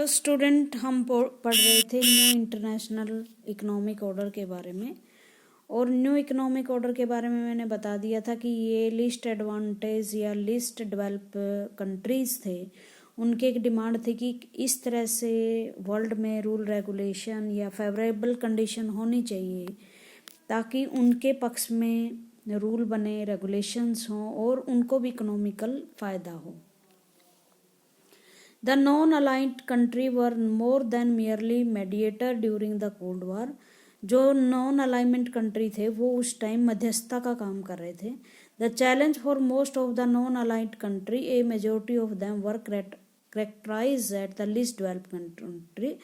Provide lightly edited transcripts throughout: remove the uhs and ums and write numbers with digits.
Hello student, हम पढ़ रहे थे न्यू इंटरनेशनल इकोनॉमिक ऑर्डर के बारे में। और न्यू इकोनॉमिक ऑर्डर के बारे में मैंने बता दिया था कि ये लिस्ट एडवांटेज या लिस्ट डेवलप कंट्रीज़ थे, उनकी एक डिमांड थी कि इस तरह से वर्ल्ड में रूल रेगुलेशन या फेवरेबल कंडीशन होनी चाहिए ताकि उनके पक्ष में रूल बने, रेगुलेशंस हों और उनको भी इकोनॉमिकल फ़ायदा हो। The non-aligned country were more than merely mediator during the Cold War। जो नॉन अलाइनमेंट कंट्री थे वो उस टाइम मध्यस्थता का काम कर रहे थे। The challenge for most of the non aligned country, a majority of them were characterise at the least developed country.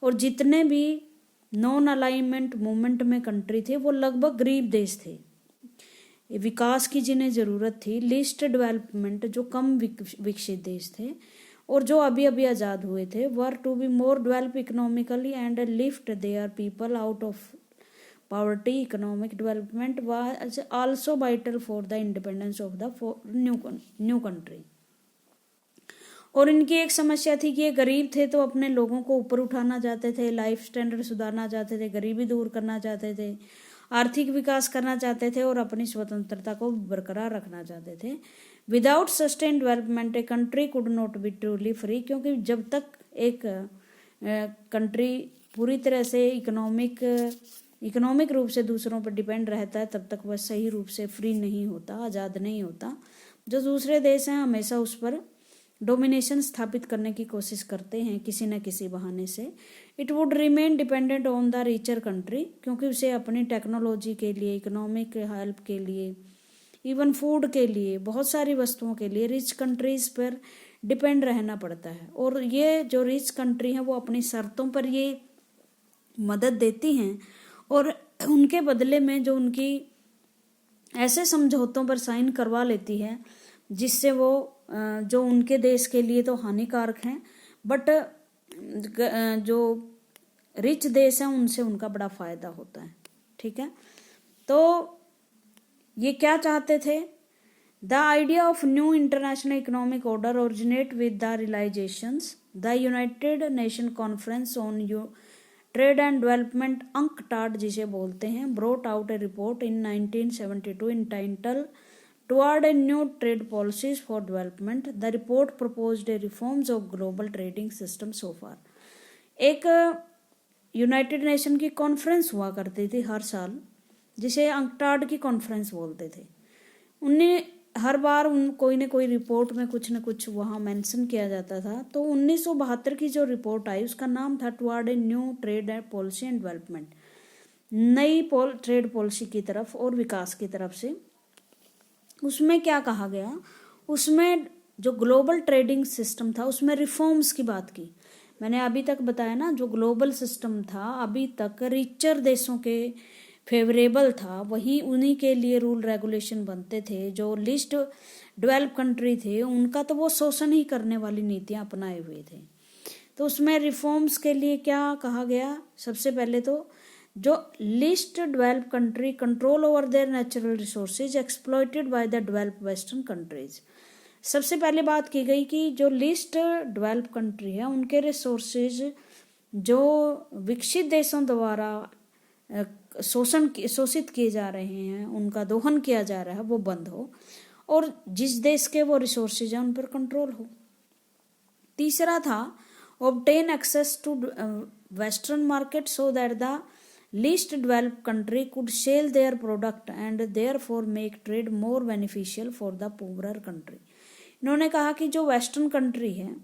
और जितने भी नॉन अलाइनमेंट मूवमेंट में कंट्री थे वो लगभग गरीब देश थे, विकास की जिन्हें ज़रूरत थी। लिस्ट डेवलपमेंट जो कम विकसित देश थे और जो अभी अभी आज़ाद हुए थे, were to be more develop economically and lift their people out of poverty. Economic development was also vital for the independence of the new country. और इनकी एक समस्या थी कि ये गरीब थे तो अपने लोगों को ऊपर उठाना चाहते थे, लाइफ स्टैंडर्ड सुधारना चाहते थे, गरीबी दूर करना चाहते थे, आर्थिक विकास करना चाहते थे और अपनी स्वतंत्रता को बरकरार रखना चाहते थे। Without sustain development a country could not be truly free. क्योंकि जब तक एक कंट्री पूरी तरह से इकोनॉमिक रूप से दूसरों पर डिपेंड रहता है तब तक वह सही रूप से फ्री नहीं होता, आज़ाद नहीं होता। जो दूसरे देश हैं हमेशा उस पर डोमिनेशन स्थापित करने की कोशिश करते हैं किसी न किसी बहाने से। It would remain dependent on the richer country, क्योंकि उसे अपनी टेक्नोलॉजी के लिए, इकोनॉमिक हेल्प के लिए, इवन फूड के लिए, बहुत सारी वस्तुओं के लिए रिच कंट्रीज पर डिपेंड रहना पड़ता है। और ये जो रिच कंट्री हैं वो अपनी शर्तों पर ये मदद देती हैं और उनके बदले में जो उनकी ऐसे समझौतों पर साइन करवा लेती है जिससे वो जो उनके देश के लिए तो हानिकारक हैं, बट जो रिच देश हैं उनसे उनका बड़ा फायदा होता है। ठीक है, तो ये क्या चाहते थे? The idea of new international economic order originate with the realisations the United Nation conference on trade and development, UNCTAD जिसे बोलते हैं, brought out a report in 1972 entitle Toward a new trade policies for development. The report proposed a reforms of global trading system so far। एक United nation की conference हुआ करती थी हर साल, जिसे अंकटाड की कॉन्फ्रेंस बोलते थे। उन्हें हर बार कोई न कोई रिपोर्ट में कुछ न कुछ वहाँ मेंशन किया जाता था। तो 1972 की जो रिपोर्ट आई उसका नाम था toward a new trade policy and development, नई ट्रेड पॉलिसी की तरफ और विकास की तरफ से। उसमें क्या कहा गया? उसमें जो ग्लोबल ट्रेडिंग सिस्टम था उसमें रिफॉर्म्स की बात की। मैंने अभी तक बताया ना, जो ग्लोबल सिस्टम था अभी तक रिचर देशों के फेवरेबल था, वहीं उन्हीं के लिए रूल रेगुलेशन बनते थे। जो लिस्ट डेवलप कंट्री थे उनका तो वो शोषण ही करने वाली नीतियां अपनाए हुए थे। तो उसमें रिफॉर्म्स के लिए क्या कहा गया? सबसे पहले तो जो list develop country control over there natural resources exploited by the develop western countries. सबसे पहले बात की गई कि जो लिस्ट डेवलप कंट्री है उनके रिसोर्सेज जो विकसित देशों द्वारा शोषित किए जा रहे हैं, उनका दोहन किया जा रहा है, वो बंद हो और जिस देश के वो रिसोर्सेज हैं उन पर कंट्रोल हो। तीसरा था obtain access to western market so that the least developed country could sell their product and therefore make trade more beneficial for the poorer country। इन्होंने कहा कि जो वेस्टर्न कंट्री है,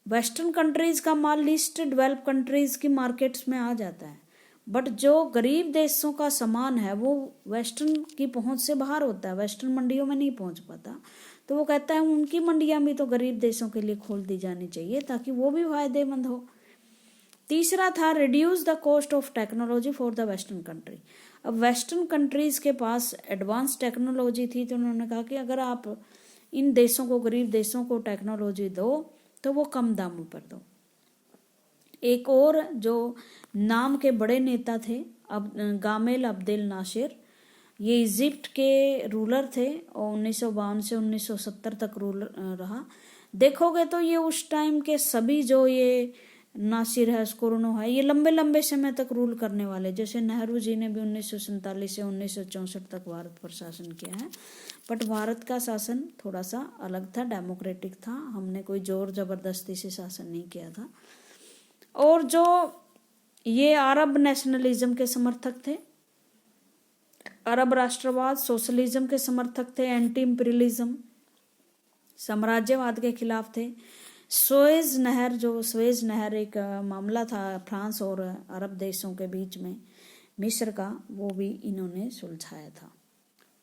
वेस्टर्न कंट्रीज का माल लिस्ट डेवलप कंट्रीज की markets में आ जाता है, बट जो गरीब देशों का सामान है वो वेस्टर्न की पहुंच से बाहर होता है, वेस्टर्न मंडियों में नहीं पहुंच पाता। तो वो कहता है उनकी मंडियां भी तो गरीब देशों के लिए खोल दी जानी चाहिए ताकि वो भी फायदेमंद हो। तीसरा था reduce the cost of technology for the western country. अब वेस्टर्न कंट्रीज के पास एडवांस टेक्नोलॉजी थी तो उन्होंने कहा कि अगर आप इन देशों को, गरीब देशों को टेक्नोलॉजी दो तो वो कम दामों पर दो। एक और जो नाम के बड़े नेता थे अब गामेल अब्देल नासिर, ये इजिप्ट के रूलर थे और 1952 से 1970 तक रूलर रहा। देखोगे तो ये उस टाइम के सभी जो ये नासिर है, स्कुर्नो है, ये लंबे लंबे समय तक रूल करने वाले, जैसे नेहरू जी ने भी 1947 से 1964 तक भारत पर शासन किया है। बट भारत का शासन थोड़ा सा अलग था, डेमोक्रेटिक था, हमने कोई जोर जबरदस्ती से शासन नहीं किया था। और जो ये अरब नेशनलिज्म के समर्थक थे, अरब राष्ट्रवाद, सोशलिज्म के समर्थक थे, एंटी इंपीरियलिज्म, साम्राज्यवाद के खिलाफ थे। सुएज नहर एक मामला था फ्रांस और अरब देशों के बीच में, मिस्र का, वो भी इन्होंने सुलझाया था।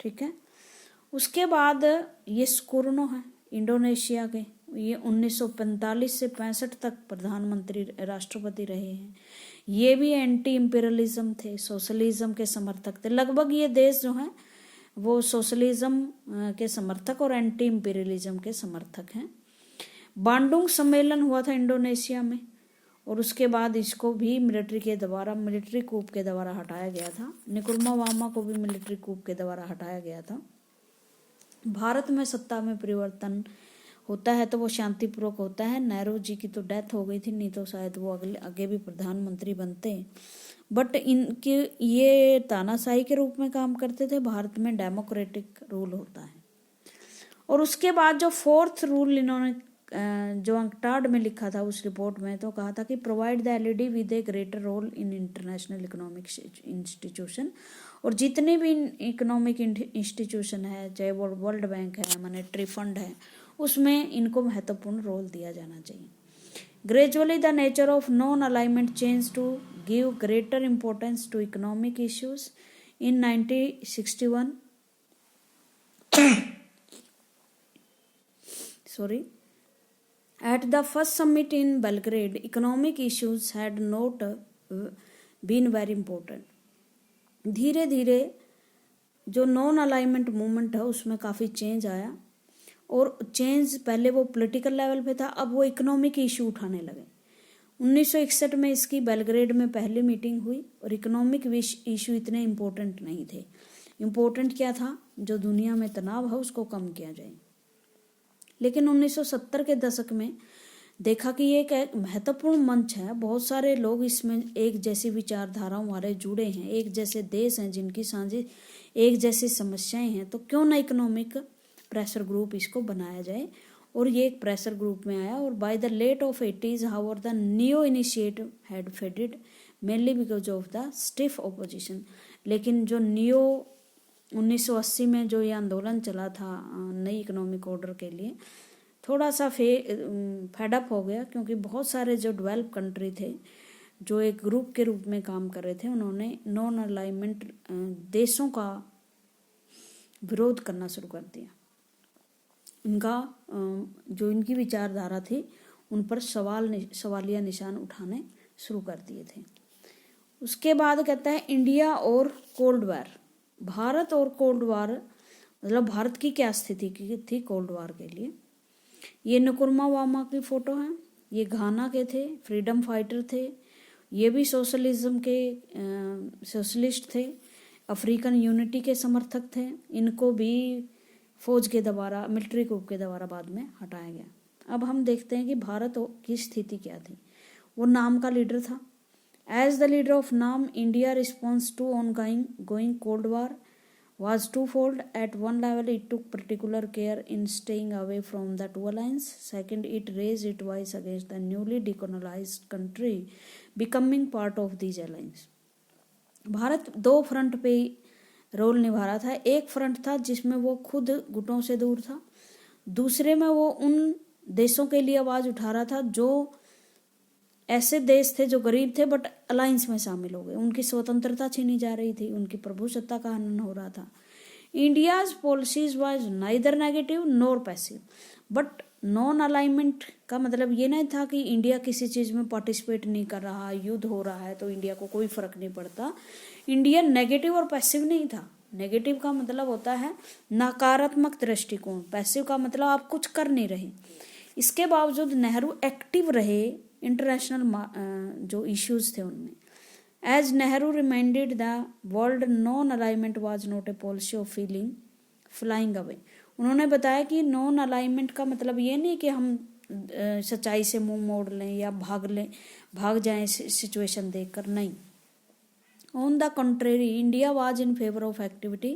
ठीक है। उसके बाद ये स्कुर्नो है इंडोनेशिया के, ये 1945 से 65 तक प्रधानमंत्री राष्ट्रपति रहे हैं। ये भी एंटी इंपीरियलिज्म थे, सोशलिज्म के समर्थक थे। लगभग ये देश जो हैं वो सोशलिज्म के समर्थक और एंटी इंपीरियलिज्म के समर्थक हैं। बांडुंग सम्मेलन हुआ था इंडोनेशिया में, और उसके बाद इसको भी मिलिट्री कूप के द्वारा हटाया गया था। निक्रुमा वामा को भी मिलिट्री कूप के द्वारा हटाया गया था। भारत में सत्ता में परिवर्तन होता है तो वो शांतिपूर्वक होता है। नेहरू जी की तो डेथ हो गई थी, नहीं तो शायद वो आगे भी प्रधानमंत्री बनते। बट इनके ये तानाशाही के रूप में काम करते थे। भारत में डेमोक्रेटिक रूल होता है। और उसके बाद जो फोर्थ रूल इन्होंने जो अंकटाड में लिखा था उस रिपोर्ट में, तो कहा था कि provide the LED with a greater role in international economic institution. और जितने भी इकोनॉमिक इंस्टीट्यूशन है, चाहे वो वर्ल्ड बैंक है, मॉनेटरी फंड है, उसमें इनको महत्वपूर्ण रोल दिया जाना चाहिए। Gradually the nature of non alignment change to give greater importance to economic issues in 1961 At the first summit in Belgrade, economic issues had not been very important. धीरे धीरे जो नॉन अलाइनमेंट मूवमेंट है उसमें काफ़ी change आया, और change पहले वो पॉलिटिकल लेवल पे था, अब वो इकोनॉमिक इशू उठाने लगे। 1961 में इसकी बेलग्रेड में पहली मीटिंग हुई, और इकोनॉमिक इशू इतने इम्पोर्टेंट नहीं थे। इम्पोर्टेंट क्या था, जो दुनिया में तनाव है उसको कम किया जाए। लेकिन 1970 के दशक में देखा कि ये एक महत्वपूर्ण मंच है, बहुत सारे लोग इसमें एक जैसी विचारधाराओं वाले जुड़े हैं, एक जैसे देश हैं जिनकी साझी एक जैसी समस्याएं हैं, तो क्यों ना इकोनॉमिक प्रेशर ग्रुप इसको बनाया जाए। और ये एक प्रेशर ग्रुप में आया। और by the late of 80s however the new initiative had faded mainly because of the stiff opposition. लेकिन जो न्यू 1980 में जो ये आंदोलन चला था नई इकोनॉमिक ऑर्डर के लिए, थोड़ा सा फेडअप हो गया, क्योंकि बहुत सारे जो डेवलप कंट्री थे जो एक ग्रुप के रूप में काम कर रहे थे, उन्होंने नॉन अलाइनमेंट देशों का विरोध करना शुरू कर दिया। इनका जो इनकी विचारधारा थी उन पर सवालिया निशान उठाने शुरू कर दिए थे। उसके बाद कहता है इंडिया और कोल्ड वॉर। भारत और कोल्ड वॉर, मतलब भारत की क्या स्थिति की थी कोल्ड वॉर के लिए। ये नकुरमा वामा की फोटो है, ये घाना के थे, फ्रीडम फाइटर थे, ये भी सोशलिज्म के सोशलिस्ट थे, अफ्रीकन यूनिटी के समर्थक थे। इनको भी फौज के द्वारा, मिलिट्री कूप के द्वारा बाद में हटाया गया। अब हम देखते हैं कि भारत की स्थिति क्या थी। वो नाम का लीडर था। As the leader of NAM, India response to ongoing Cold War was twofold. At one level, it took particular care in staying away from the two alliances. Second, it raised its voice against the newly decolonized country becoming part of these alliances. Bharat दो front पे role निभा रहा था। एक front था जिसमें वो खुद गुटों से दूर था, दूसरे में वो उन देशों के लिए आवाज़ उठा रहा था जो ऐसे देश थे जो गरीब थे बट अलायंस में शामिल हो गए, उनकी स्वतंत्रता छीनी जा रही थी, उनकी प्रभुसत्ता का हनन हो रहा था। India's policies was neither negative nor passive, but non alignment का मतलब ये नहीं था कि इंडिया किसी चीज़ में पार्टिसिपेट नहीं कर रहा, युद्ध हो रहा है तो इंडिया को कोई फर्क नहीं पड़ता। इंडिया नेगेटिव और पैसिव नहीं था। नेगेटिव का मतलब होता है नकारात्मक दृष्टिकोण, पैसिव का मतलब आप कुछ कर नहीं रहे। इसके बावजूद नेहरू एक्टिव रहे इंटरनेशनल जो इश्यूज थे उनमें। As Nehru reminded the world, non alignment was not a policy of flying away. उन्होंने बताया कि नॉन अलाइनमेंट का मतलब ये नहीं कि हम सच्चाई से मुंह मोड़ लें या भाग जाएं सिचुएशन देखकर, नहीं। On the contrary, India was in favor of activity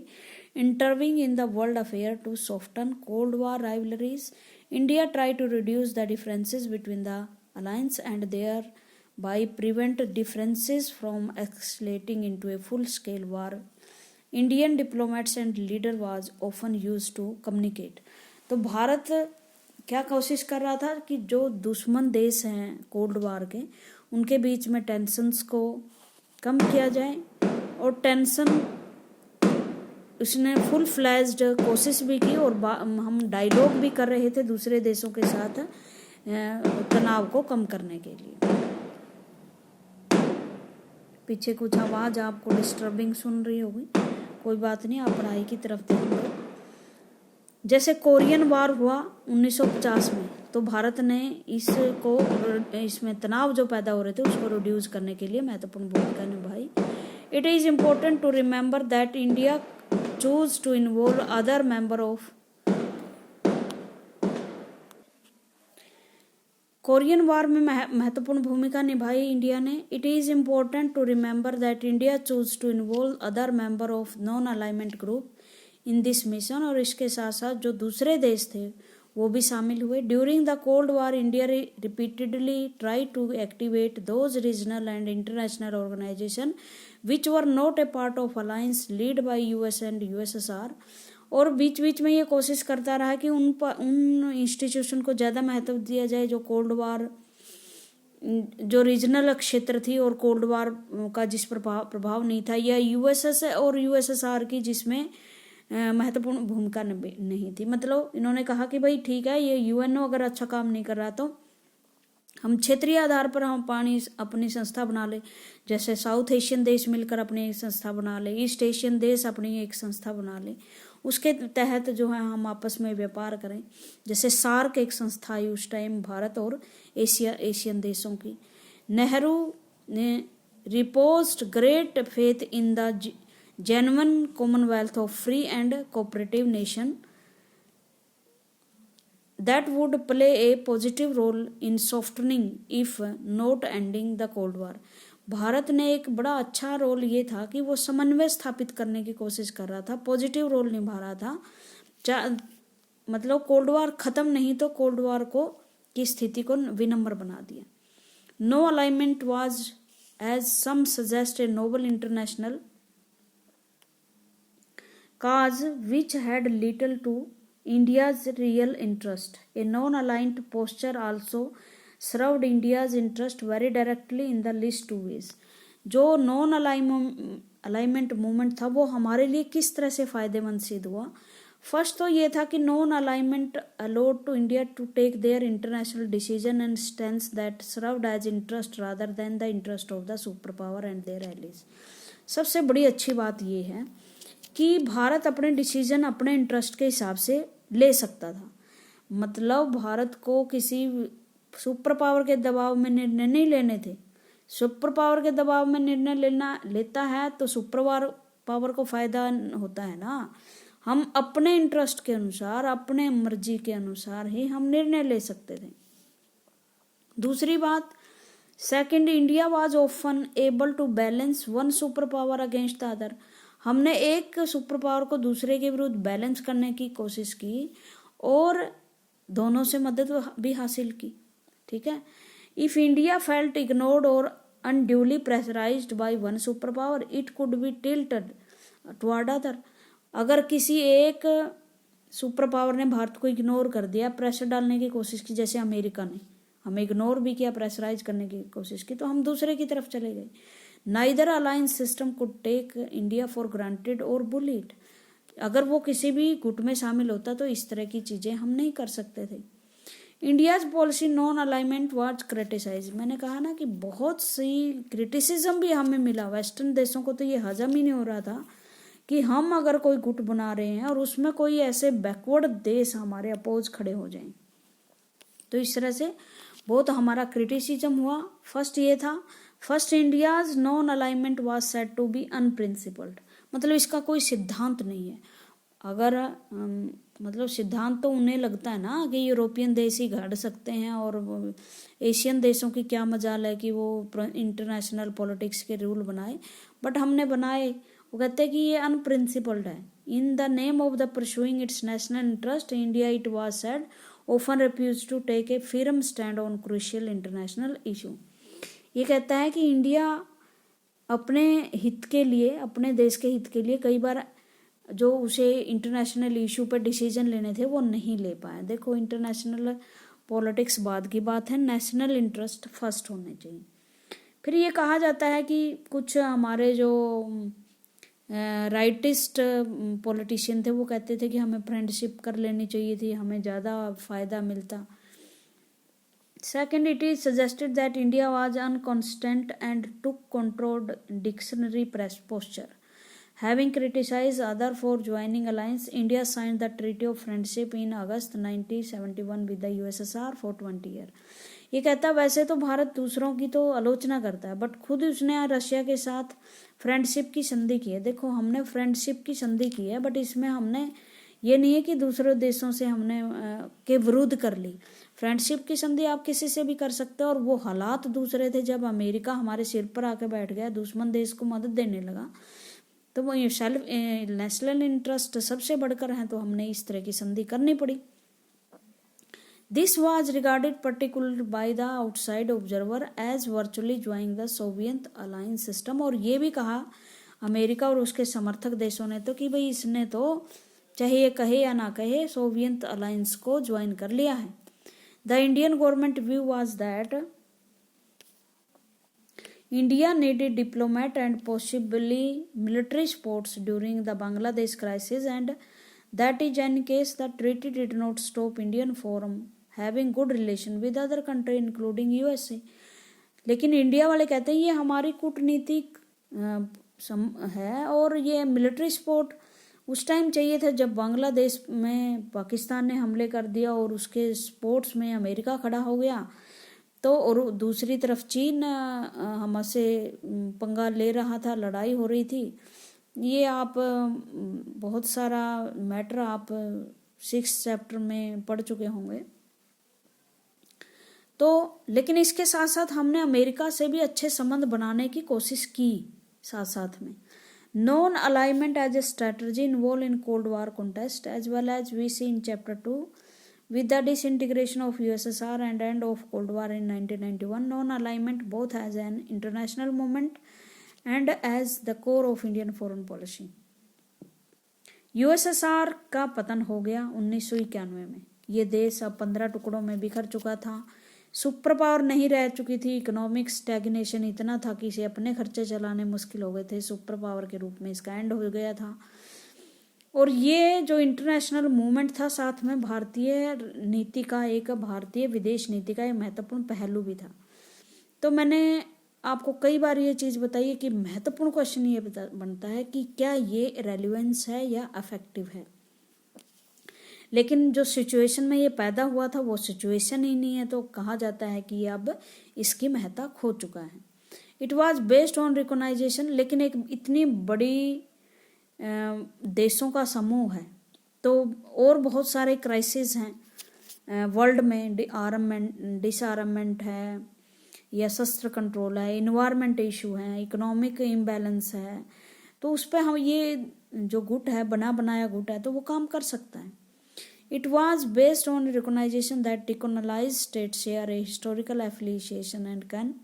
intervening in the world affair to soften Cold War rivalries. India tried to reduce the differences between the alliance and thereby prevent differences from escalating into a full-scale war. Indian diplomats and leader was often used to communicate. तो भारत क्या कोशिश कर रहा था कि जो दुश्मन देश हैं कोल्ड वार के, उनके बीच में टेंशन्स को कम किया जाए, और टेंशन उसने फुल फ्लैज्ड कोशिश भी की, और हम डायलॉग भी कर रहे थे दूसरे देशों के साथ तनाव को कम करने के लिए। पीछे कुछ आवाज़ आपको डिस्टर्बिंग सुन रही होगी, कोई बात नहीं, आप पढ़ाई की तरफ ध्यान दो। जैसे कोरियन वार हुआ 1950 में, तो भारत ने इसमें तनाव जो पैदा हो रहे थे उसको रिड्यूस करने के लिए महत्वपूर्ण भूमिका निभाई। It is important to remember that India chose to involve other member of Korean war में महत्वपूर्ण भूमिका निभाई इंडिया ने। It is important to remember that India chose to involve other member of non alignment group in this mission, और इसके साथ साथ जो दूसरे देश थे वो भी शामिल हुए। During the cold war India repeatedly try to activate those regional and international organisation which were not a part of alliance lead by US and USSR, और बीच बीच में ये कोशिश करता रहा कि उन इंस्टीट्यूशन को ज़्यादा महत्व दिया जाए जो कोल्ड वार जो रीजनल क्षेत्र थी और कोल्ड वार का जिस प्रभाव नहीं था, या यूएसएस और यूएसएसआर की जिसमें महत्वपूर्ण भूमिका नहीं थी। मतलब इन्होंने कहा कि भाई ठीक है, ये यूएनओ अगर अच्छा काम नहीं कर रहा तो हम क्षेत्रीय आधार पर हम अपनी संस्था बना ले, जैसे साउथ एशियन देश मिलकर अपनी एक संस्था बना ले, ईस्ट एशियन देश अपनी एक संस्था बना ले, उसके तहत जो है हम आपस में व्यापार करें। जैसे सार्क एक संस्था आई उस टाइम भारत और एशियन देशों की। नेहरू ने reposed great faith in the genuine commonwealth of free and cooperative nation that would play a positive role in softening if not ending the cold war. Bharat ने एक बड़ा अच्छा रोल ये था कि वो समन्वय स्थापित करने की कोशिश कर रहा था, पॉजिटिव रोल निभा रहा था। मतलब कोल्ड वार खत्म नहीं तो कोल्ड वार की स्थिति को विनम्र बना दिया। No alignment was as some suggest a noble international cause which had little to India's real interest. A non-aligned posture also served India's interest very directly in the least two ways. जो non alignment movement था वो हमारे लिए किस तरह से फायदेमंद सिद्ध हुआ। फर्स्ट तो ये था कि non alignment allowed to India to take their international decision and stands that served as interest rather than the interest of the super power and their allies. सबसे बड़ी अच्छी बात ये है कि भारत अपने डिसीजन अपने इंटरेस्ट के हिसाब से ले सकता था। मतलब भारत को किसी सुपर पावर के दबाव में निर्णय नहीं लेने थे। सुपर पावर के दबाव में निर्णय लेता है तो सुपर पावर को फायदा होता है ना। हम अपने इंटरेस्ट के अनुसार अपने मर्जी के अनुसार ही हम निर्णय ले सकते थे। दूसरी बात, second, India was often able to balance one super power against the other. हमने एक सुपर पावर को दूसरे के विरुद्ध बैलेंस करने की कोशिश की और दोनों से मदद भी हासिल की। ठीक है। इफ इंडिया फेल्ट इग्नोर्ड और unduly pressurised by one super power it could be tilted toward other. अगर किसी एक सुपर पावर ने भारत को इग्नोर कर दिया, प्रेशर डालने की कोशिश की, जैसे अमेरिका ने हमें इग्नोर भी किया, प्रेशराइज करने की कोशिश की, तो हम दूसरे की तरफ चले गए। Neither alliance system could take India for granted और बुली इट। अगर वो किसी भी गुट में शामिल होता तो इस तरह की चीजें हम नहीं कर सकते थे। India's policy non alignment was criticise. मैंने कहा ना कि बहुत सी क्रिटिसिज्म भी हमें मिला। वेस्टर्न देशों को तो ये हजम ही नहीं हो रहा था कि हम अगर कोई गुट बना रहे हैं और उसमें कोई ऐसे बैकवर्ड देश हमारे अपोज खड़े हो जाएं, तो इस तरह से बहुत हमारा क्रिटिसिज्म हुआ। फर्स्ट ये था, first India's non alignment was said to be unprincipled. मतलब इसका कोई सिद्धांत नहीं है। अगर मतलब सिद्धांत तो उन्हें लगता है ना कि यूरोपियन देश ही गढ़ सकते हैं और एशियन देशों की क्या मजाल है कि वो इंटरनेशनल पॉलिटिक्स के रूल बनाए, बट हमने बनाए। वो कहते हैं कि ये अनप्रिंसिपल्ड है। In the name of the pursuing its national interest India, it was said, often refuse to take a firm stand on crucial international issue. ये कहता है कि इंडिया अपने हित के लिए, अपने देश के हित के लिए कई बार जो उसे इंटरनेशनल इशू पर डिसीजन लेने थे वो नहीं ले पाया। देखो, इंटरनेशनल पॉलिटिक्स बाद की बात है, नेशनल इंटरेस्ट फर्स्ट होने चाहिए। फिर ये कहा जाता है कि कुछ हमारे जो राइटिस्ट पॉलिटिशियन थे वो कहते थे कि हमें फ्रेंडशिप कर लेनी चाहिए थी, हमें ज़्यादा फ़ायदा मिलता। Second, it is suggested that India was inconstant and took controlled dictionary posture. Having criticized other for joining alliance, India signed the Treaty of Friendship in August 1971 with the USSR for 20 years. ये कहता है वैसे तो भारत दूसरों की तो आलोचना करता है, बट खुद उसने रशिया के साथ फ्रेंडशिप की संधि की है। देखो, हमने फ्रेंडशिप की संधि की है, बट इसमें हमने ये नहीं है कि दूसरे देशों से हमने के विरुद्ध कर ली। फ्रेंडशिप की संधि आप किसी से भी कर सकते हो, और वो हालात दूसरे थे जब अमेरिका हमारे सिर पर आके बैठ गया, दुश्मन देश को मदद देने लगा, तो वो ये सेल्फ नेशनल इंटरेस्ट सबसे बढ़कर है, तो हमने इस तरह की संधि करनी पड़ी। This was regarded particular by the outside observer as virtually joining the Soviet alliance system. और ये भी कहा अमेरिका और उसके समर्थक देशों ने तो कि भाई इसने तो चाहे ये कहे या ना कहे सोवियत अलायंस को ज्वाइन कर लिया है। The Indian government view was that India needed diplomat and possibly military supports during the Bangladesh crisis, and that is in case the treaty did not stop Indian from having good relation with other country including USA। लेकिन India वाले कहते हैं ये हमारी कूटनीतिक है और ये मिलिट्री सपोर्ट उस टाइम चाहिए था जब बांग्लादेश में पाकिस्तान ने हमले कर दिया और उसके सपोर्ट्स में अमेरिका खड़ा हो गया, तो और दूसरी तरफ चीन हमसे पंगा ले रहा था, लड़ाई हो रही थी। ये आप बहुत सारा मैटर आप 6th चैप्टर में पढ़ चुके होंगे। तो लेकिन इसके साथ साथ हमने अमेरिका से भी अच्छे संबंध बनाने की कोशिश की साथ साथ में। Non alignment as a strategy involve in cold war contest as well as we see in chapter 2 with the disintegration of USSR and end of Cold War in 1991, non-alignment both as an international movement and as the core of Indian foreign policy। USSR का पतन हो गया 1991 में। ये देश अब 15 टुकड़ों में बिखर चुका था, सुपर पावर नहीं रह चुकी थी, इकोनॉमिक स्टैग्नेशन इतना था कि इसे अपने खर्चे चलाने मुश्किल हो गए थे, सुपर पावर के रूप में इसका एंड हो गया था। और ये जो इंटरनेशनल मूवमेंट था साथ में भारतीय नीति का, एक भारतीय विदेश नीति का एक महत्वपूर्ण पहलू भी था। तो मैंने आपको कई बार ये चीज़ बताई है कि महत्वपूर्ण क्वेश्चन ये बनता है कि क्या ये रेलिवेंस है या अफेक्टिव है। लेकिन जो सिचुएशन में ये पैदा हुआ था वो सिचुएशन ही नहीं है, तो कहा जाता है कि अब इसकी महत्ता खो चुका है। It was based on recognisation, लेकिन एक इतनी बड़ी देशों का समूह है तो और बहुत सारे क्राइसिस हैं वर्ल्ड में, डिसआर्ममेंट है या शस्त्र कंट्रोल है, इन्वायरमेंट इशू है, इकोनॉमिक इम्बैलेंस है, तो उस पर हम ये जो गुट है, बना बनाया गुट है, तो वो काम कर सकता है। It was based on recognisation that decolonise state share a historical affiliation and can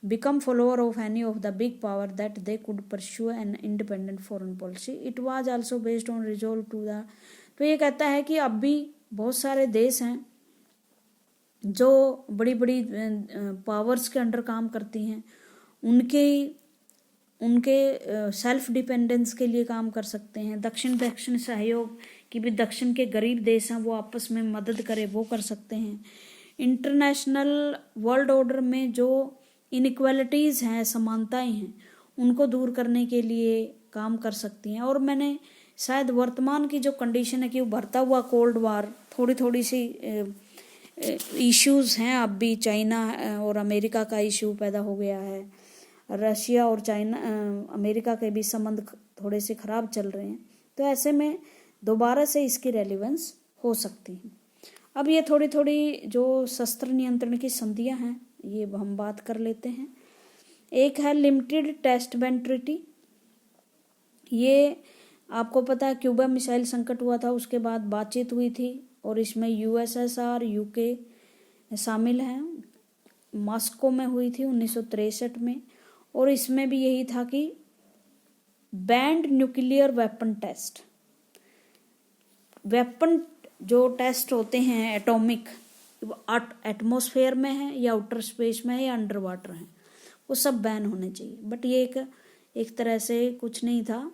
become follower of any of the big power that they could pursue an independent foreign policy। It was also based on resolve to the, तो ये कहता है कि अब भी बहुत सारे देश हैं जो बड़ी बड़ी पावर्स के अंडर काम करती हैं, उनके सेल्फ डिपेंडेंस के लिए काम कर सकते हैं। दक्षिण सहयोग कि भी दक्षिण के गरीब देश हैं वो आपस में मदद करे, वो कर सकते हैं। इंटरनेशनल वर्ल्ड ऑर्डर में जो इनइक्वालिटीज़ हैं, समानताएं हैं, उनको दूर करने के लिए काम कर सकती हैं। और मैंने शायद वर्तमान की जो कंडीशन है कि उभरता हुआ कोल्ड वार, थोड़ी सी इश्यूज़ हैं अब भी, चाइना और अमेरिका का इशू पैदा हो गया है, रशिया और चाइना अमेरिका के भी संबंध थोड़े से ख़राब चल रहे हैं, तो ऐसे में दोबारा से इसकी रेलिवेंस हो सकती है। अब ये थोड़ी थोड़ी जो शस्त्र नियंत्रण की संधियां हैं ये हम बात कर लेते हैं। एक है लिमिटेड टेस्ट बैन ट्रीटी। ये आपको पता है क्यूबा मिसाइल संकट हुआ था, उसके बाद बातचीत हुई थी और इसमें यूएसएसआर यूके शामिल हैं। मॉस्को में हुई थी 1963 में, और इसमें भी यही था कि banned nuclear weapon test, weapon जो टेस्ट होते हैं एटॉमिक, एटमॉस्फेयर में है या आउटर स्पेस में है या अंडर वाटर है, वो सब बैन होने चाहिए। बट ये एक तरह से कुछ नहीं था,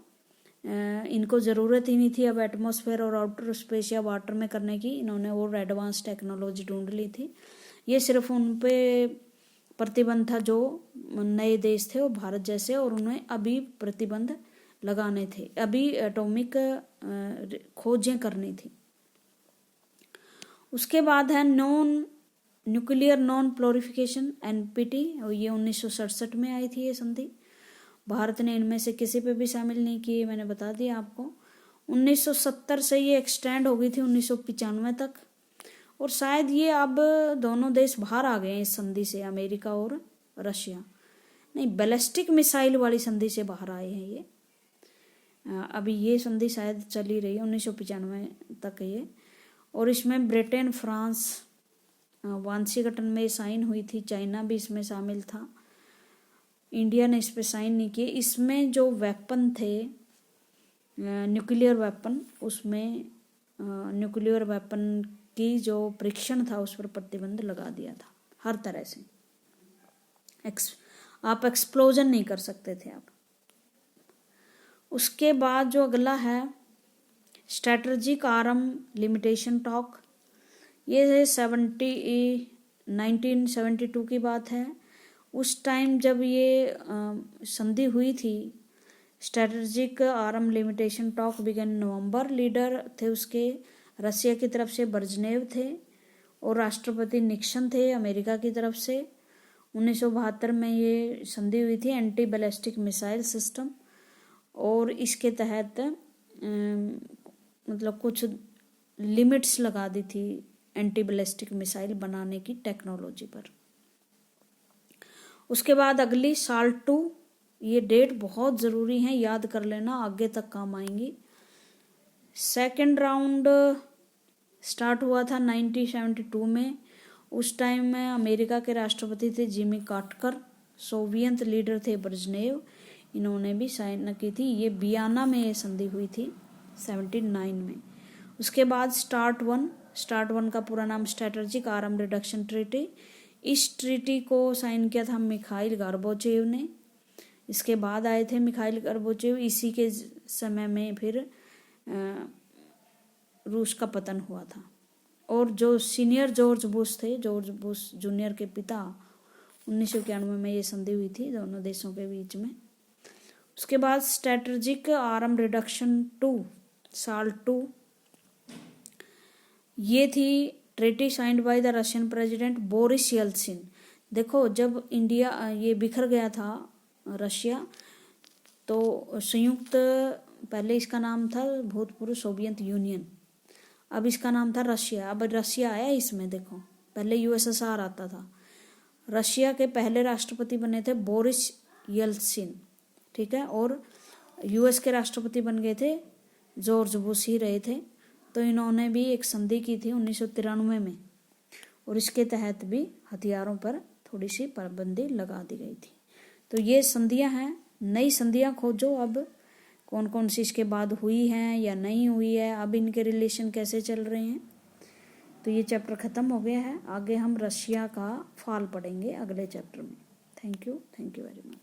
इनको ज़रूरत ही नहीं थी अब एटमॉस्फेयर और आउटर स्पेस या वाटर में करने की। इन्होंने और एडवांस टेक्नोलॉजी ढूंढ ली थी। ये सिर्फ उन पे प्रतिबंध था जो नए देश थे और भारत जैसे, और उन्हें अभी प्रतिबंध लगाने थे, अभी एटॉमिक खोजें करनी थी। उसके बाद है नॉन न्यूक्लियर नॉन प्लोरिफिकेशन एनपीटी, और ये 1967 में आई थी ये संधि। भारत ने इनमें से किसी पे भी शामिल नहीं किए, मैंने बता दिया आपको। 1970 से ये एक्सटेंड हो गई थी 1995 तक, और शायद ये अब दोनों देश बाहर आ गए हैं इस संधि से, अमेरिका और रशिया। नहीं, बैलिस्टिक मिसाइल वाली संधि से बाहर आए हैं ये। अभी ये संधि शायद चली रही है 1995 तक ये, और इसमें ब्रिटेन फ्रांस वाशिंगटन में साइन हुई थी। चाइना भी इसमें शामिल था, इंडिया ने इस पर साइन नहीं किए। इसमें जो वेपन थे न्यूक्लियर वेपन, उसमें न्यूक्लियर वेपन की जो परीक्षण था उस पर प्रतिबंध लगा दिया था हर तरह से। आप एक्सप्लोजन नहीं कर सकते थे आप। उसके बाद जो अगला है स्ट्रेटजिक आर्म लिमिटेशन टॉक, ये 1972 की बात है। उस टाइम जब ये संधि हुई थी, strategic arm limitation talk began November. Leader थे उसके रशिया की तरफ से ब्रेजनेव थे और राष्ट्रपति निक्सन थे अमेरिका की तरफ से। 1972 में ये संधि हुई थी एंटी बैलिस्टिक मिसाइल सिस्टम, और इसके तहत मतलब कुछ लिमिट्स लगा दी थी एंटी बैलिस्टिक मिसाइल बनाने की टेक्नोलॉजी पर। उसके बाद अगली SALT II, ये डेट बहुत ज़रूरी है, याद कर लेना, आगे तक काम आएंगी। सेकेंड राउंड स्टार्ट हुआ था 1972 में। उस टाइम में अमेरिका के राष्ट्रपति थे जिमी कार्टर, सोवियत लीडर थे ब्रेजनेव, इन्होंने भी साइन की थी। ये वियना में ये संधि हुई थी 79 में। उसके बाद START I का पूरा नाम स्ट्रेटजिक आर्म रिडक्शन ट्रीटी। इस ट्रीटी को साइन किया था मिखाइल गोर्बाचेव ने। इसके बाद आए थे मिखाइल गोर्बाचेव, इसी के समय में फिर रूस का पतन हुआ था। और जो सीनियर जॉर्ज बुश थे, जॉर्ज बुश जूनियर के पिता, 1991 में ये संधि हुई थी दोनों देशों के बीच में। उसके बाद strategic arm reduction 2 SALT II, ये थी treaty signed by the Russian president Boris Yeltsin. देखो, जब इंडिया ये बिखर गया था रशिया, तो संयुक्त, पहले इसका नाम था भूतपूर्व सोवियत यूनियन, अब इसका नाम था रशिया। अब रशिया आया इसमें, देखो पहले USSR आता था। रशिया के पहले राष्ट्रपति बने थे बोरिस येल्सिन, ठीक है, और US के राष्ट्रपति बन गए थे जॉर्ज बुश ही रहे थे। तो इन्होंने भी एक संधि की थी 1993 में, और इसके तहत भी हथियारों पर थोड़ी सी पाबंदी लगा दी गई थी। तो ये संधियां हैं, नई संधियां खोजो अब कौन कौन सी इसके बाद हुई हैं या नहीं हुई है, अब इनके रिलेशन कैसे चल रहे हैं। तो ये चैप्टर ख़त्म हो गया है। आगे हम रशिया का फॉल पढ़ेंगे अगले चैप्टर में। Thank you very much.